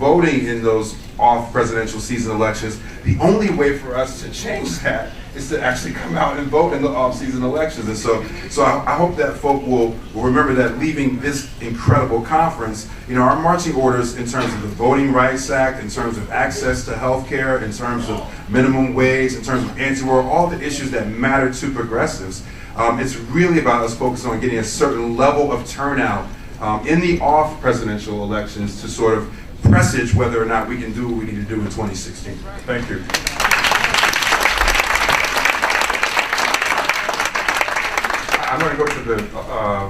voting in those off presidential season elections, the only way for us to change that is to actually come out and vote in the off-season elections. And so I hope that folk will remember that leaving this incredible conference, our marching orders in terms of the Voting Rights Act, in terms of access to health care, in terms of minimum wage, in terms of anti-war, all the issues that matter to progressives, it's really about us focusing on getting a certain level of turnout in the off-presidential elections to sort of presage whether or not we can do what we need to do in 2016. Thank you. I'm going to go to the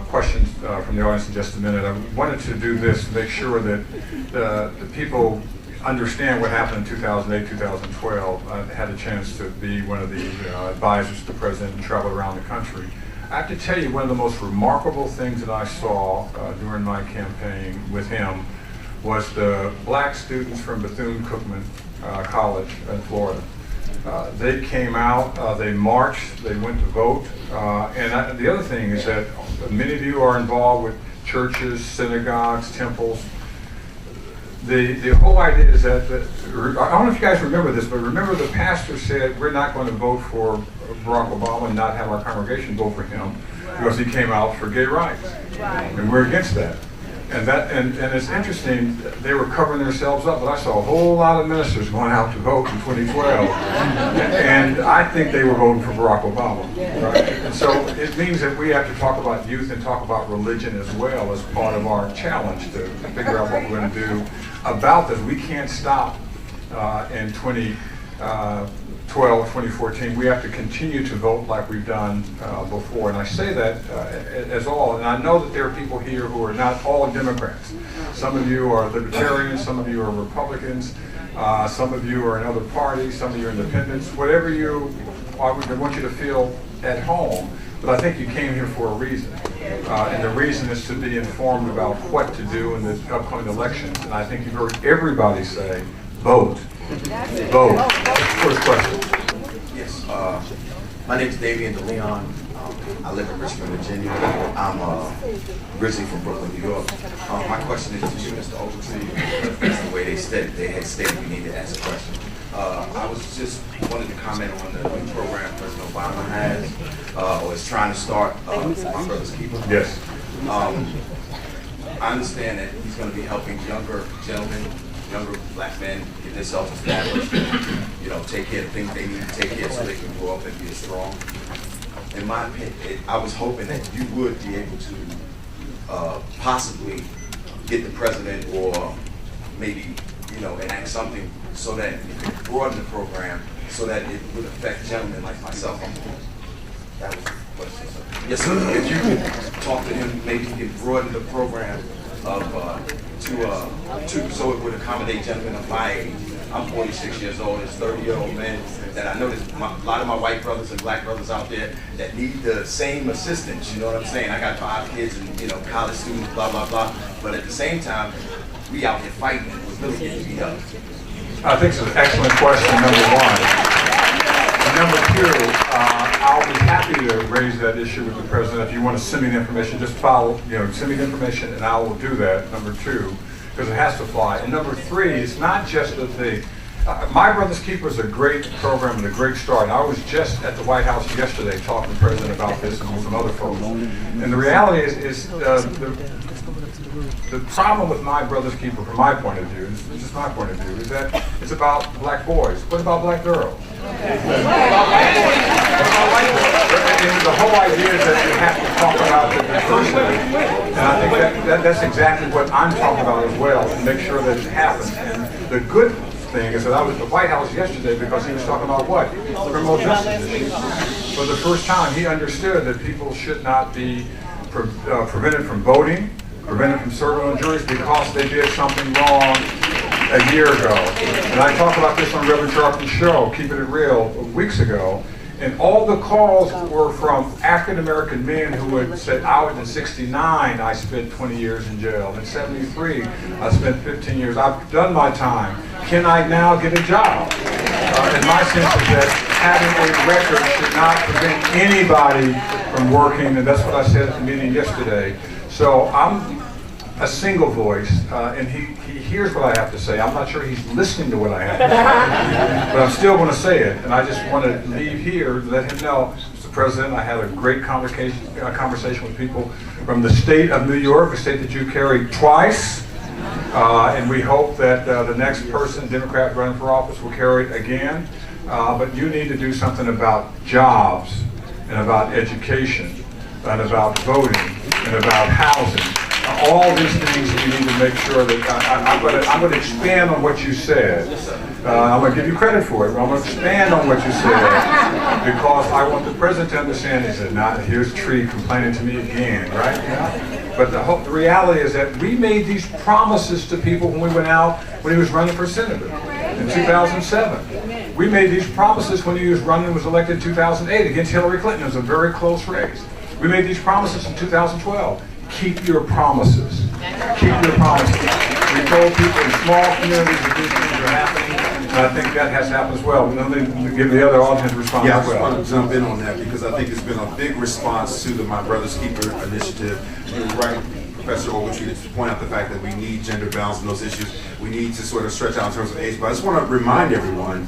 questions from the audience in just a minute. I wanted to do this to make sure that the people understand what happened in 2008, 2012. I had a chance to be one of the advisors to the president and traveled around the country. I have to tell you, one of the most remarkable things that I saw during my campaign with him was the black students from Bethune-Cookman College in Florida. They came out, they marched, they went to vote, and the other thing is that many of you are involved with churches, synagogues, temples. The whole idea is that, I don't know if you guys remember this, but remember the pastor said we're not going to vote for Barack Obama and not have our congregation vote for him because he came out for gay rights. And we're against that. And it's interesting, they were covering themselves up, but I saw a whole lot of ministers going out to vote in 2012. And I think they were voting for Barack Obama. Right? And so it means that we have to talk about youth and talk about religion as well as part of our challenge to figure out what we're going to do about this. We can't stop in 2014, we have to continue to vote like we've done before. And I say that as all, and I know that there are people here who are not all Democrats. Some of you are libertarians, some of you are Republicans, some of you are in other parties, some of you are independents. Whatever you are, we want you to feel at home. But I think you came here for a reason. And the reason is to be informed about what to do in the upcoming elections. And I think you've heard everybody say, vote. Vote. First question. Yes. My name is Damian DeLeon. I live in Richmond, Virginia. I'm originally from Brooklyn, New York. My question is to you, Mr. Ogletree. That's the way they had stated we need to ask a question. I was just wanted to comment on the new program President Obama has, or is trying to start, My Brother's Keeper. Yes. I understand that he's going to be helping younger gentlemen, younger black men get themselves established, take care of things they need to take care of so they can grow up and be strong. In my opinion, I was hoping that you would be able to possibly get the president or maybe, enact something so that you could broaden the program so that it would affect gentlemen like myself. That was the question. So, yes, sir. If you could talk to him, maybe he can broaden the program to so it would accommodate gentlemen of my age. I'm 46 years old. There's 30-year-old men that I know there's a lot of my white brothers and black brothers out there that need the same assistance. You know what I'm saying? I got 5 kids and college students, blah blah blah. But at the same time, we out here fighting and we're really getting beat up. I think it's an excellent question, number one. And number two, I'll be happy to raise that issue with the president. If you want to send me the information, just send me the information and I will do that, number two, because it has to fly. And number three, it's not just that My Brother's Keeper is a great program and a great start. I was just at the White House yesterday talking to the president about this and with some other folks. And the reality is the problem with My Brother's Keeper, from my point of view, this is my point of view, is that it's about black boys. What about black girls? And the whole idea is that you have to talk about the diversity. And I think that's exactly what I'm talking about as well, to make sure that it happens. And the good thing is that I was at the White House yesterday because he was talking about what? Criminal justice issues. For the first time, he understood that people should not be prevented from voting, prevented from serving on juries because they did something wrong a year ago. And I talked about this on Reverend Sharpton's show, Keeping It Real, weeks ago. And all the calls were from African-American men who had said, in 69, I spent 20 years in jail. In 73, I spent 15 years. I've done my time. Can I now get a job? And my sense is that having a record should not prevent anybody from working, and that's what I said at the meeting yesterday. So I'm a single voice, and he hears what I have to say. I'm not sure he's listening to what I have to say, but I'm still going to say it. And I just want to leave here to let him know, Mr. President, I had a great conversation with people from the state of New York, a state that you carried twice, and we hope that the next person, Democrat running for office, will carry it again. But you need to do something about jobs, and about education, and about voting, and about housing. All these things we need to make sure that I'm going to expand on what you said. I'm going to give you credit for it, but I'm going to expand on what you said because I want the president to understand. He said, "Not here's Tree complaining to me again," right? But the reality is that we made these promises to people when we went out when he was running for senator in 2007. We made these promises when he was elected in 2008 against Hillary Clinton. It was a very close race. We made these promises in 2012. Keep your promises. Keep your promises. We told people in small communities that these things are happening, and I think that has happened as well. Let me give the other audience response Yeah, I as just well. want to jump in on that because I think it's been a big response to the My Brother's Keeper initiative. You're right, Professor Ogletree, to point out the fact that we need gender balance in those issues. We need to sort of stretch out in terms of age. But I just want to remind everyone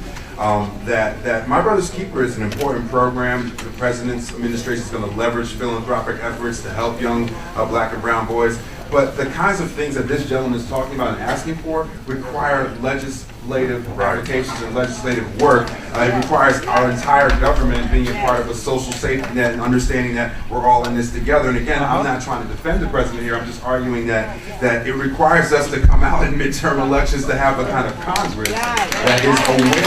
that My Brother's Keeper is an important program. The President's administration is going to leverage philanthropic efforts to help young black and brown boys. But the kinds of things that this gentleman is talking about and asking for require legislative applications and legislative work. It requires our entire government being a part of a social safety net and understanding that we're all in this together. And again, I'm not trying to defend the president here. I'm just arguing that it requires us to come out in midterm elections to have a kind of Congress that is aware of this.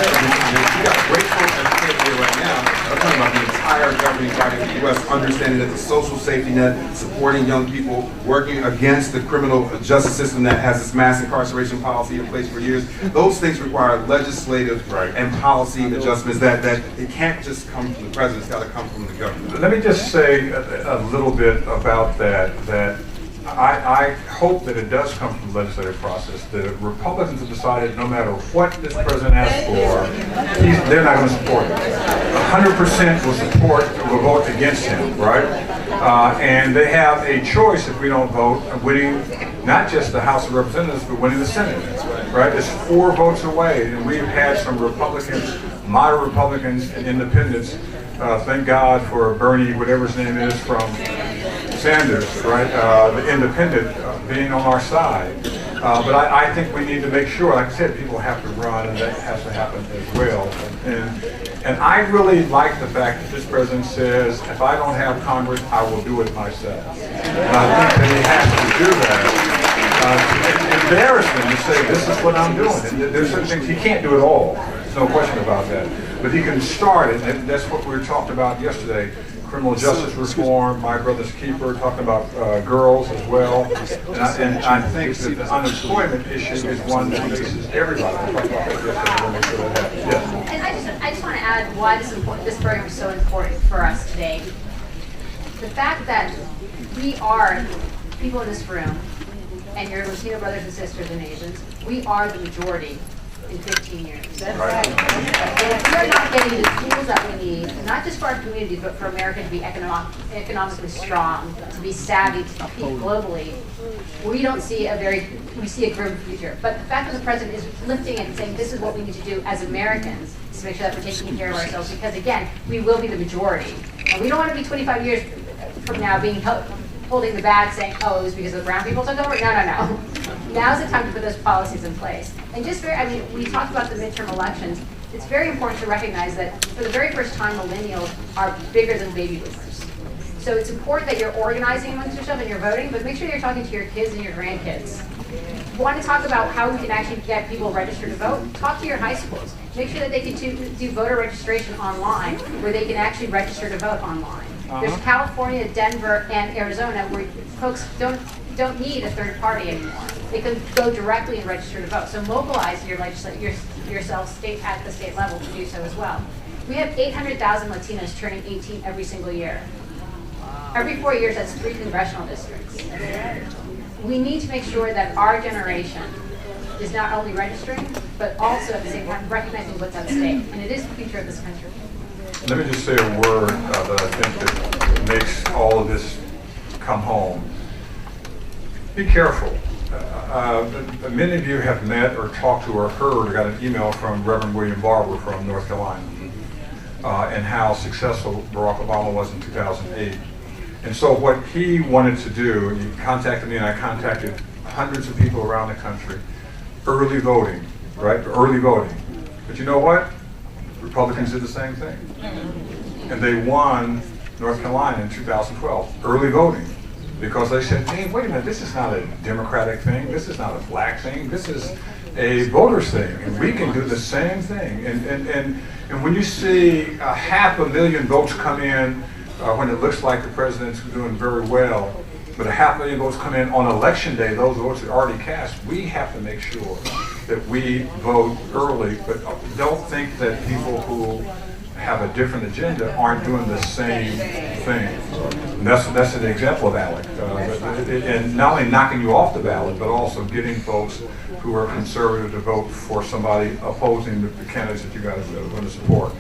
We got great folks at the table here right now. I'm talking about the entire governing body of the U.S. understanding that the social safety net, supporting young people, working against the criminal justice system that has this mass incarceration policy in place for years. Those things require legislative and policy adjustments that it can't just come from the president. It's got to come from the government. Let me just say a little bit about that I hope that it does come from the legislative process. The Republicans have decided no matter what this president asks for, they're not going to support it. 100% will vote against him, right? And they have a choice if we don't vote of winning not just the House of Representatives, but winning the Senate, right? It's 4 votes away, and we've had some Republicans, moderate Republicans and independents. Thank God for Bernie, whatever his name is, from Sanders, right? The independent being on our side. But I think we need to make sure, like I said, people have to run, and that has to happen as well. And I really like the fact that this president says, if I don't have Congress, I will do it myself. And I think that he has to do that. It's embarrassing to say, this is what I'm doing. And there's certain things, he can't do it all. There's no question about that. But he can start it, and that's what we were talking about yesterday. Criminal justice reform, My Brother's Keeper, talking about girls as well. And I think that the unemployment issue is one that faces everybody. We'll talk about that yesterday. We'll make sure that happens. Yes. And I just want to add why this program is so important for us today. The fact that we are, people in this room, and your Latino brothers and sisters and Asians, we are the majority in 15 years. That's right. And if we are not getting the tools that we need, not just for our communities, but for America to be economically strong, to be savvy, to compete globally, we see a grim future. But the fact that the president is lifting it and saying this is what we need to do as Americans to make sure that we're taking care of ourselves, because again, we will be the majority. And we don't want to be 25 years from now being holding the bag saying, oh, it was because the brown people took over? No. Now's the time to put those policies in place. And we talked about the midterm elections. It's very important to recognize that for the very first time, millennials are bigger than baby boomers. So it's important that you're organizing amongst yourself and you're voting, but make sure you're talking to your kids and your grandkids. If you want to talk about how we can actually get people registered to vote, talk to your high schools. Make sure that they can do voter registration online, where they can actually register to vote online. There's California, Denver, and Arizona where folks don't need a third party anymore. They can go directly and register to vote. So mobilize yourself at the state level to do so as well. We have 800,000 Latinos turning 18 every single year. Every 4 years, that's 3 congressional districts. We need to make sure that our generation is not only registering, but also at the same time recognizing what's at stake. And it is the future of this country. Let me just say a word that I think that makes all of this come home. be careful. Many of you have met or talked to or heard or got an email from Reverend William Barber from North Carolina, and how successful Barack Obama was in 2008. And so what he wanted to do, he contacted me and I contacted hundreds of people around the country, early voting, right? Early voting. But you know what? Republicans did the same thing. And they won North Carolina in 2012, early voting. Because they said, hey, wait a minute, this is not a Democratic thing, this is not a black thing, this is a voters thing, and we can do the same thing. And when you see 500,000 votes come in when it looks like the president's doing very well, but 500,000 votes come in on election day, those votes are already cast, we have to make sure that we vote early, but don't think that people who have a different agenda aren't doing the same thing. And that's an example of ALEC. And not only knocking you off the ballot, but also getting folks who are conservative to vote for somebody opposing the candidates that you guys are going to support.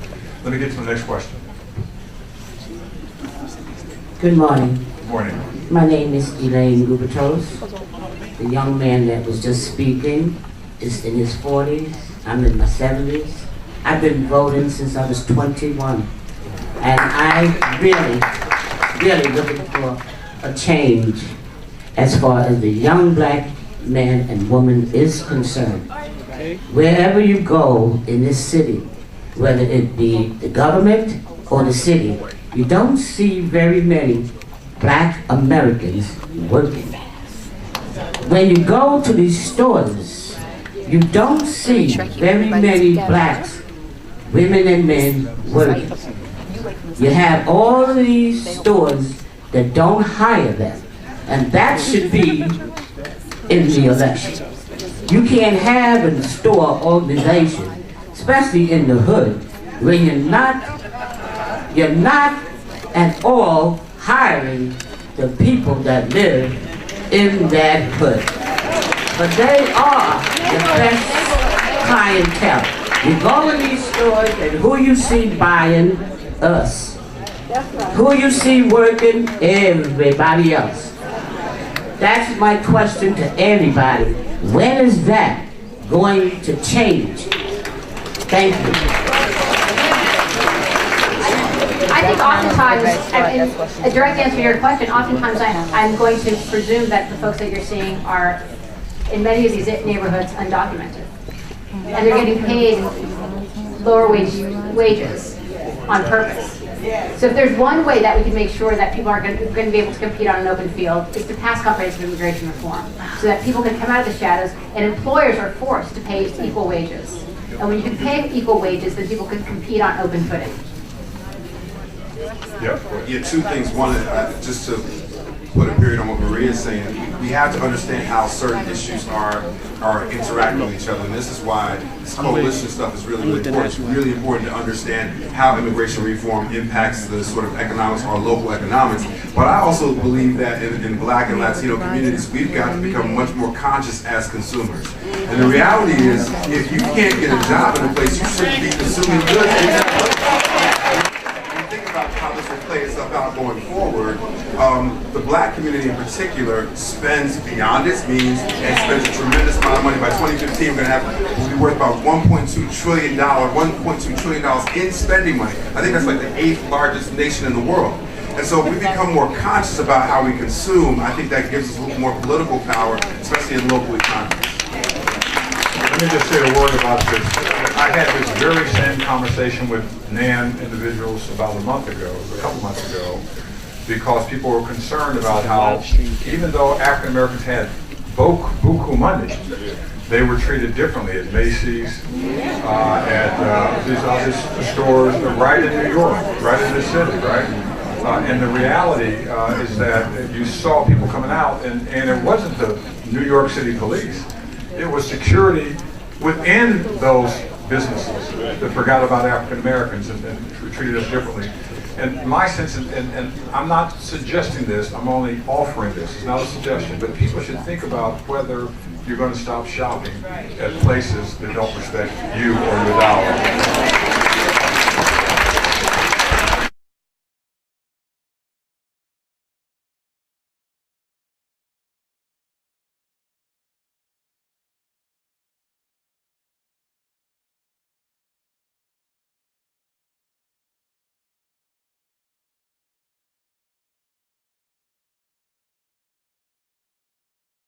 Let me get to the next question. Good morning. Good morning. My name is Elaine Gubertos. The young man that was just speaking is in his 40s. I'm in my 70s. I've been voting since I was 21. And I really looking for a change as far as the young black man and woman is concerned. Wherever you go in this city, whether it be the government or the city, you don't see very many black Americans working. When you go to these stores, you don't see very many blacks, women and men working. You have all of these stores that don't hire them, and that should be in the election. You can't have a store organization, especially in the hood, where you're not at all hiring the people that live in that hood. But they are the best clientele. You go in these stores and who you see buying? Us. Who you see working? Everybody else. That's my question to everybody. When is that going to change? Thank you. I think oftentimes, and a direct answer to your question, oftentimes I'm going to presume that the folks that you're seeing are, in many of these neighborhoods, undocumented. And they're getting paid lower wages on purpose. So if there's one way that we can make sure that people are going to be able to compete on an open field, is to pass comprehensive immigration reform, so that people can come out of the shadows and employers are forced to pay equal wages. And when you can pay equal wages, then people can compete on open footing. Yeah. Yeah, two things. One, just to put a period on what Maria is saying, we have to understand how certain issues are interacting with each other, and this is why this coalition stuff is really important. It's really important to understand how immigration reform impacts the sort of economics or local economics. But I also believe that in Black and Latino communities, we've got to become much more conscious as consumers. And the reality is, if you can't get a job in a place, you shouldn't be consuming goods in that place. How this will play itself out going forward, the Black community in particular spends beyond its means and spends a tremendous amount of money. By 2015, we'll be worth about $1.2 trillion in spending money. I think that's like the 8th largest nation in the world. And so if we become more conscious about how we consume, I think that gives us a little more political power, especially in local economies. Let me just say a word about this. I had this very same conversation with NAN individuals about a couple months ago, because people were concerned about how, even though African Americans had buku money, they were treated differently at Macy's, at these other stores, right in New York, right in the city, right? And the reality is that you saw people coming out, and it wasn't the New York City police. It was security within those businesses that forgot about African Americans and treated us differently. And my sense, and I'm not suggesting this, I'm only offering this, it's not a suggestion, but people should think about whether you're going to stop shopping at places that don't respect you or your dollar.